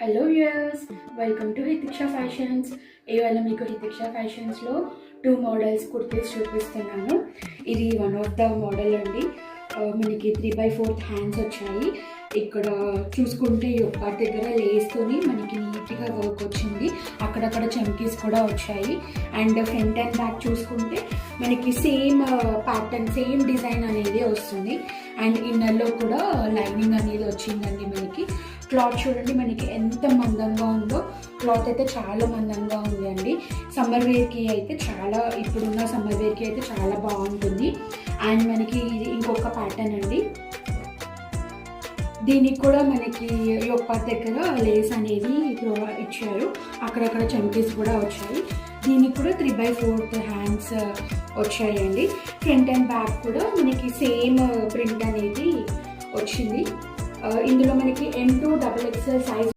Hello viewers, welcome to Hitiksha fashions. ఇవాళ మీకు Hitiksha ఫ్యాషన్స్లో 2 models kurtis చూపిస్తున్నాను. ఇది వన్ ఆఫ్ ద మోడల్ అండి. మనకి 3/4 హ్యాండ్స్ వచ్చాయి. ఇక్కడ చూసుకుంటే యొక్క దగ్గర లేస్తోని మనకి నీట్గా వర్క్ వచ్చింది. అక్కడక్కడ చమ్కీస్ కూడా వచ్చాయి. అండ్ ఫ్రంట్ అండ్ బ్యాక్ చూసుకుంటే మనకి సేమ్ ప్యాటర్న్, సేమ్ డిజైన్ అనేది వస్తుంది. అండ్ ఇన్నర్లో కూడా లైనింగ్ అనేది వచ్చిందండి. మనకి క్లాత్ చూడండి, మనకి ఎంత మందంగా ఉందో. క్లాత్ అయితే చాలా మందంగా ఉంది అండి. సమ్మర్ వేర్కి అయితే ఇప్పుడున్న సమ్మర్ వేర్కి అయితే చాలా బాగుంటుంది. అండ్ మనకి ఇది ఇంకొక ప్యాటర్న్ అండి. దీనికి కూడా మనకి యొక్క దగ్గర లేస్ అనేది ఇచ్చారు. అక్కడక్కడ చమ్కీస్ కూడా వచ్చాయి. దీనికి కూడా 3/4 హ్యాండ్స్ వచ్చాయండి. ఫ్రంట్ అండ్ బ్యాక్ కూడా మనకి సేమ్ ప్రింట్ అనేది వచ్చింది. ఇందులో మనకి M2 XXL సైజ్